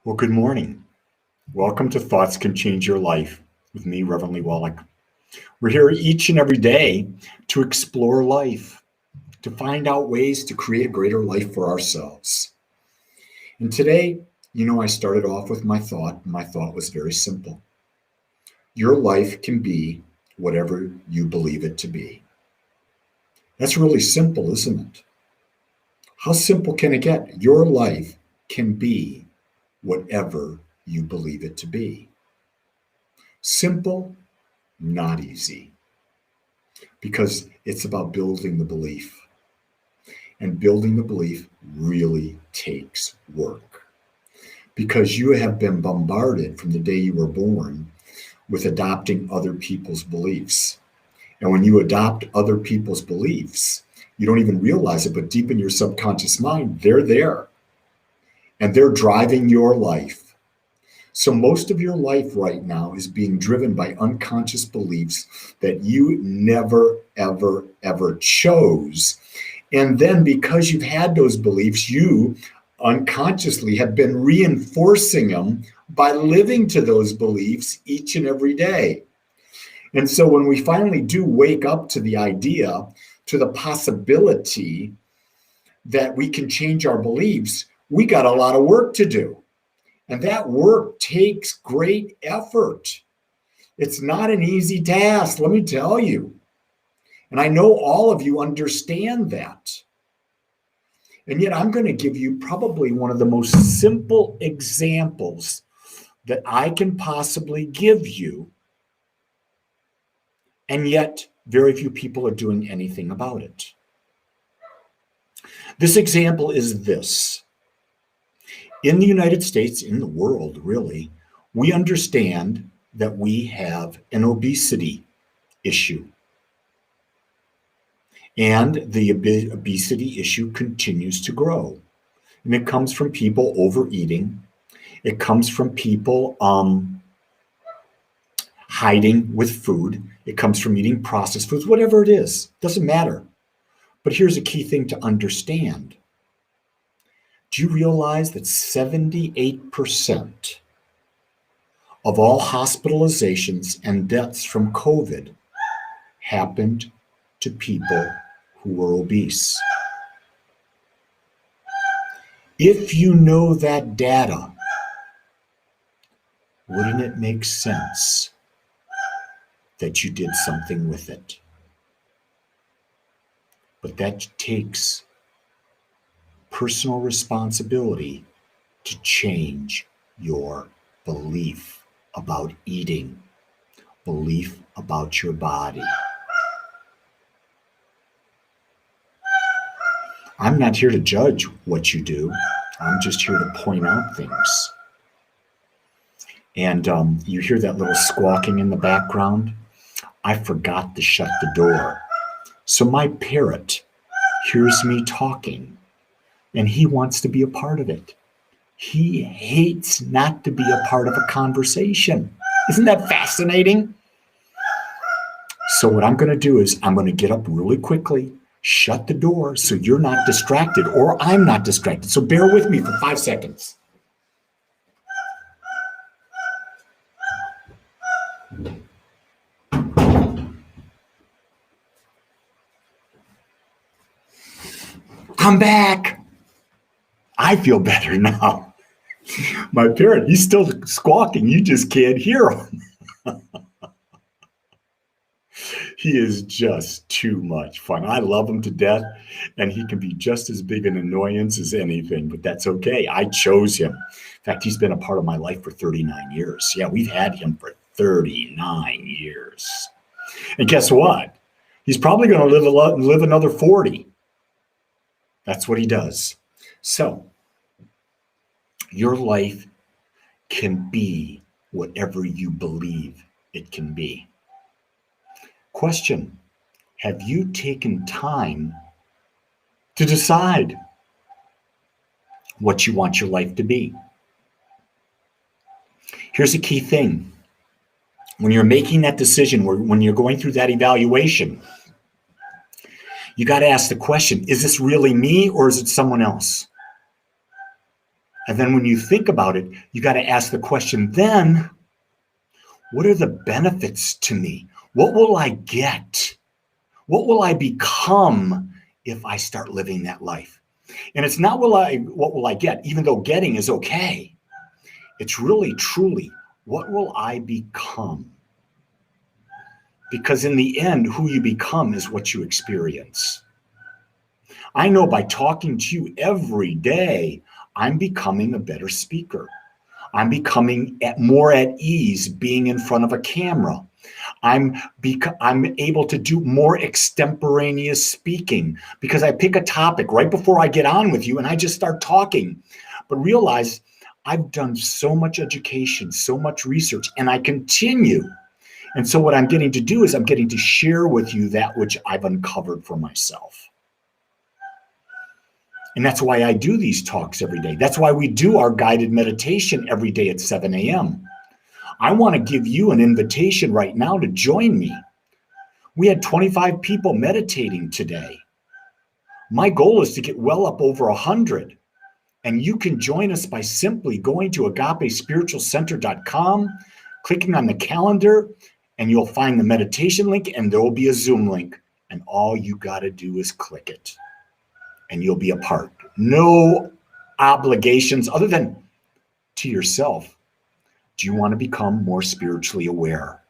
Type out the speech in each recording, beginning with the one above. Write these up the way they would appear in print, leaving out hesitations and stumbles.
Well, good morning. Welcome to Thoughts Can Change Your Life with me, Reverend Wolak. We're here each and every day to explore life, to find out ways to create a greater life for ourselves. And today, I started off with my thought. My thought was very simple. Your life can be whatever you believe it to be. That's really simple, isn't it? How simple can it get? Your life can be whatever you believe it to be. Simple, not easy, because it's about building the belief. And building the belief really takes work, because you have been bombarded from the day you were born with adopting other people's beliefs. And when you adopt other people's beliefs, you don't even realize it, but deep in your subconscious mind, they're there. And they're driving your life. So most of your life right now is being driven by unconscious beliefs that you never, ever, ever chose. And then because you've had those beliefs, you unconsciously have been reinforcing them by living to those beliefs each and every day. And so when we finally do wake up to the idea, to the possibility that we can change our beliefs, we got a lot of work to do. And that work takes great effort. It's not an easy task, let me tell you. And I know all of you understand that. And yet I'm going to give you probably one of the most simple examples that I can possibly give you. And yet very few people are doing anything about it. This example is this. In the United States, in the world, really, we understand that we have an obesity issue. And the obesity issue continues to grow. And it comes from people overeating. It comes from people hiding with food. It comes from eating processed foods, whatever it is, doesn't matter. But here's a key thing to understand. Do you realize that 78% of all hospitalizations and deaths from COVID happened to people who were obese? If you know that data, wouldn't it make sense that you did something with it? But that takes personal responsibility to change your belief about eating, belief about your body. I'm not here to judge what you do. I'm just here to point out things. And you hear that little squawking in the background? I forgot to shut the door. So my parrot hears me talking, and he wants to be a part of it. He hates not to be a part of a conversation. Isn't that fascinating? So what I'm going to do is I'm going to get up really quickly, shut the door so you're not distracted, or I'm not distracted. So bear with me for 5 seconds. I'm back. I feel better now. My parrot, he's still squawking. You just can't hear him. He is just too much fun. I love him to death, and he can be just as big an annoyance as anything, but that's okay. I chose him. In fact, he's been a part of my life for 39 years. Yeah, we've had him for 39 years. And guess what? He's probably going to live another 40. That's what he does. So, your life can be whatever you believe it can be. Question: have you taken time to decide what you want your life to be? Here's a key thing. When you're making that decision, when you're going through that evaluation, you got to ask the question, is this really me or is it someone else? And then when you think about it, you got to ask the question, then what are the benefits to me? What will I get? What will I become if I start living that life? And it's not what will I get, even though getting is okay. It's really, truly, what will I become? Because in the end, who you become is what you experience. I know by talking to you every day, I'm becoming a better speaker. I'm becoming more at ease being in front of a camera. I'm able to do more extemporaneous speaking because I pick a topic right before I get on with you and I just start talking. But realize I've done so much education, so much research, and I continue. And so what I'm getting to do is I'm getting to share with you that which I've uncovered for myself. And that's why I do these talks every day. That's why we do our guided meditation every day at 7 a.m. I want to give you an invitation right now to join me. We had 25 people meditating today. My goal is to get well up over 100. And you can join us by simply going to agapespiritualcenter.com, clicking on the calendar, and you'll find the meditation link, and there will be a Zoom link. And all you got to do is click it. And you'll be a part. No obligations other than to yourself. Do you want to become more spiritually aware?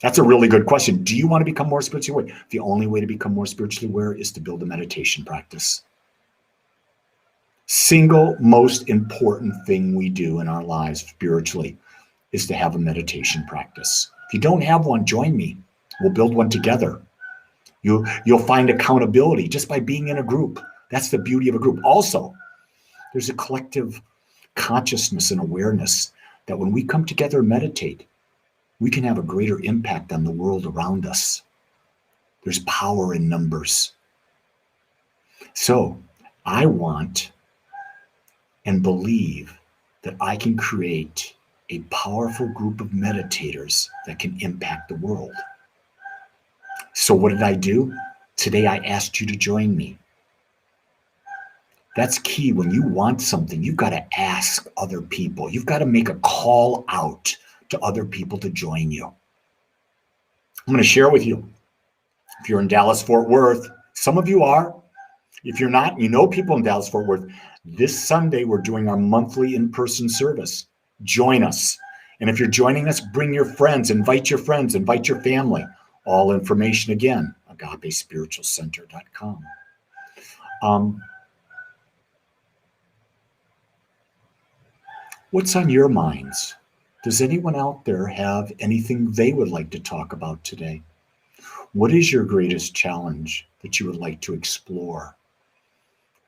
That's a really good question. Do you want to become more spiritually aware? The only way to become more spiritually aware is to build a meditation practice. Single most important thing we do in our lives spiritually is to have a meditation practice. If you don't have one, join me. We'll build one together. You'll find accountability just by being in a group. That's the beauty of a group. Also, there's a collective consciousness and awareness that when we come together and meditate, we can have a greater impact on the world around us. There's power in numbers. So I want and believe that I can create a powerful group of meditators that can impact the world. So what did I do? Today I asked you to join me. That's key. When you want something, you've got to ask other people. You've got to make a call out to other people to join you. I'm going to share with you. If you're in Dallas, Fort Worth, some of you are. If you're not, you know people in Dallas, Fort Worth. This Sunday, we're doing our monthly in-person service. Join us. And if you're joining us, bring your friends, invite your family. All information again, agapespiritualcenter.com. What's on your minds? Does anyone out there have anything they would like to talk about today? What is your greatest challenge that you would like to explore?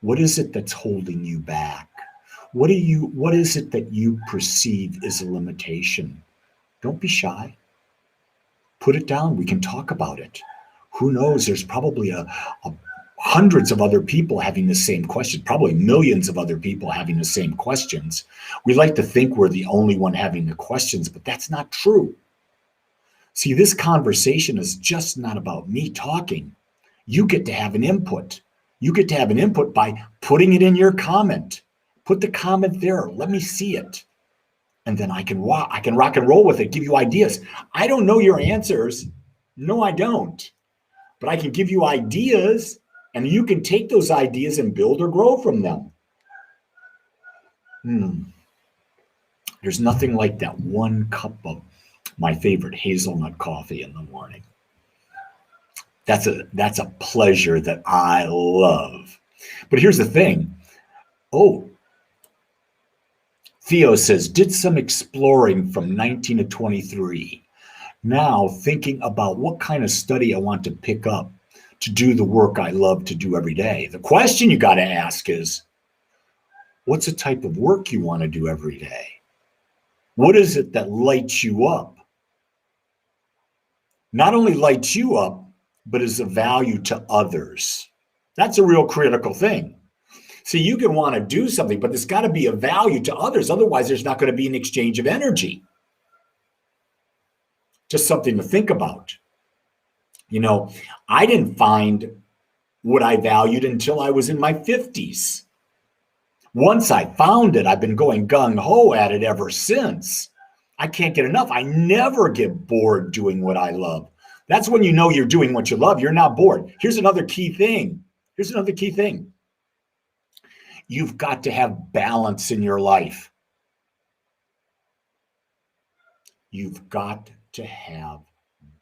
What is it that's holding you back? What is it that you perceive as a limitation? Don't be shy. Put it down. We can talk about it. Who knows? There's probably hundreds of other people having the same question, probably millions of other people having the same questions. We like to think we're the only one having the questions, but that's not true. See, this conversation is just not about me talking. You get to have an input. You get to have an input by putting it in your comment. Put the comment there. Let me see it. And then I can rock and roll with it, give you ideas. I don't know your answers. No, I don't. But I can give you ideas, and you can take those ideas and build or grow from them. There's nothing like that one cup of my favorite hazelnut coffee in the morning. That's a pleasure that I love. But here's the thing. Theo says, did some exploring from 19 to 23. Now thinking about what kind of study I want to pick up to do the work I love to do every day. The question you got to ask is, what's the type of work you want to do every day? What is it that lights you up? Not only lights you up, but is of value to others. That's a real critical thing. See, you can want to do something, but there's got to be a value to others. Otherwise, there's not going to be an exchange of energy. Just something to think about. You know, I didn't find what I valued until I was in my 50s. Once I found it, I've been going gung-ho at it ever since. I can't get enough. I never get bored doing what I love. That's when you know you're doing what you love. You're not bored. Here's another key thing. You've got to have balance in your life. You've got to have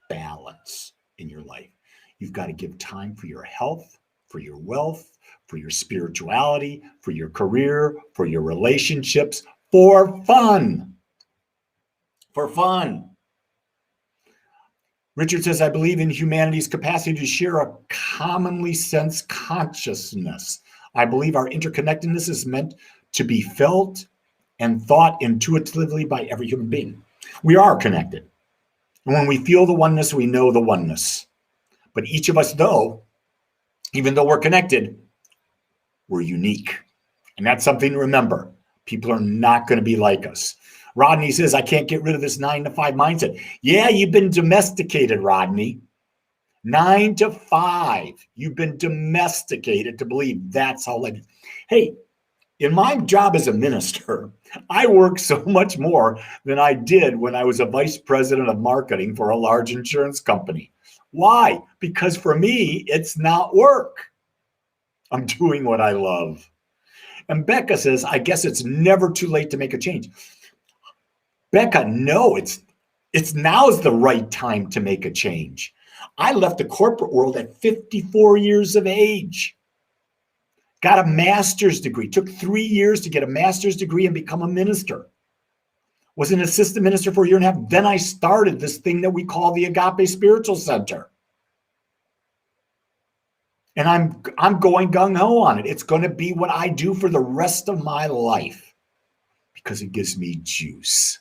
balance in your life. You've got to give time for your health, for your wealth, for your spirituality, for your career, for your relationships, for fun. For fun. Richard says, I believe in humanity's capacity to share a commonly sensed consciousness. I believe our interconnectedness is meant to be felt and thought intuitively by every human being. We are connected. And when we feel the oneness, we know the oneness. But each of us, though, even though we're connected, we're unique. And that's something to remember. People are not going to be like us. Rodney says, I can't get rid of this 9 to 5 mindset. Yeah, you've been domesticated, Rodney. 9 to 5. You've been domesticated to believe that's how life is. Hey, in my job as a minister, I work so much more than I did when I was a vice president of marketing for a large insurance company. Why? Because for me, it's not work. I'm doing what I love. And Becca says, I guess it's never too late to make a change. Becca, no, it's now's the right time to make a change. I left the corporate world at 54 years of age. Got a master's degree. Took 3 years to get a master's degree and become a minister. Was an assistant minister for a year and a half. Then I started this thing that we call the Agape Spiritual Center. And I'm going gung-ho on it. It's going to be what I do for the rest of my life because it gives me juice.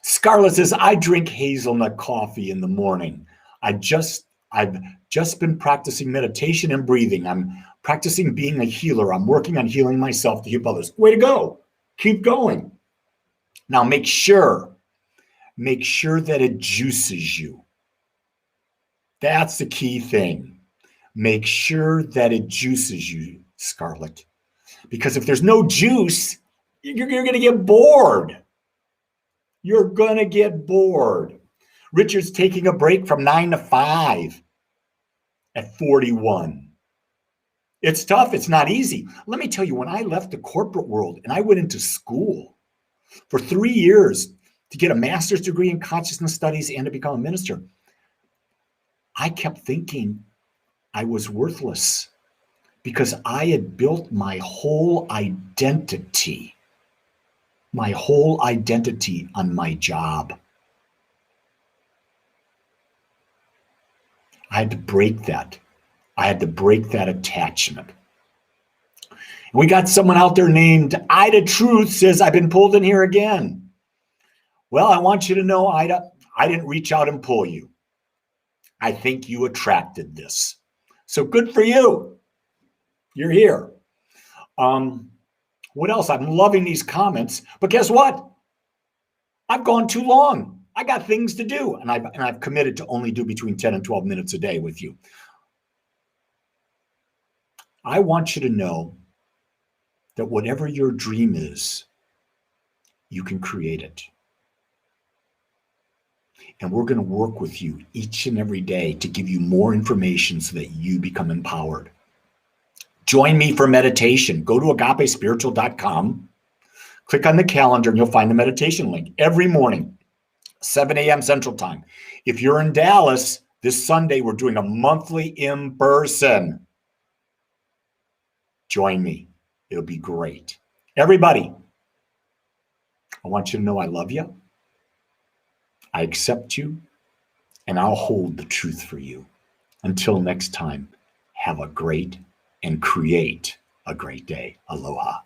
Scarlett says, I drink hazelnut coffee in the morning. I've just been practicing meditation and breathing. I'm practicing being a healer. I'm working on healing myself to help others. Way to go. Keep going. Now make sure that it juices you. That's the key thing. Make sure that it juices you, Scarlett. Because if there's no juice, you're going to get bored. You're going to get bored. Richard's taking a break from 9 to 5 at 41. It's tough. It's not easy. Let me tell you, when I left the corporate world and I went into school for 3 years to get a master's degree in consciousness studies and to become a minister, I kept thinking I was worthless because I had built my whole identity on my job. I had to break that. I had to break that attachment. We got someone out there named Ida Truth says, I've been pulled in here again. Well, I want you to know, Ida, I didn't reach out and pull you. I think you attracted this. So good for you. You're here. What else? I'm loving these comments, but guess what? I've gone too long. I got things to do, and I've committed to only do between 10 and 12 minutes a day with you. I want you to know that whatever your dream is, you can create it. And we're going to work with you each and every day to give you more information so that you become empowered. Join me for meditation. Go to agapespiritual.com, click on the calendar, and you'll find the meditation link every morning, 7 a.m. Central Time. If you're in Dallas, this Sunday, we're doing a monthly in-person. Join me. It'll be great. Everybody, I want you to know I love you. I accept you, and I'll hold the truth for you. Until next time, have a great and create a great day. Aloha.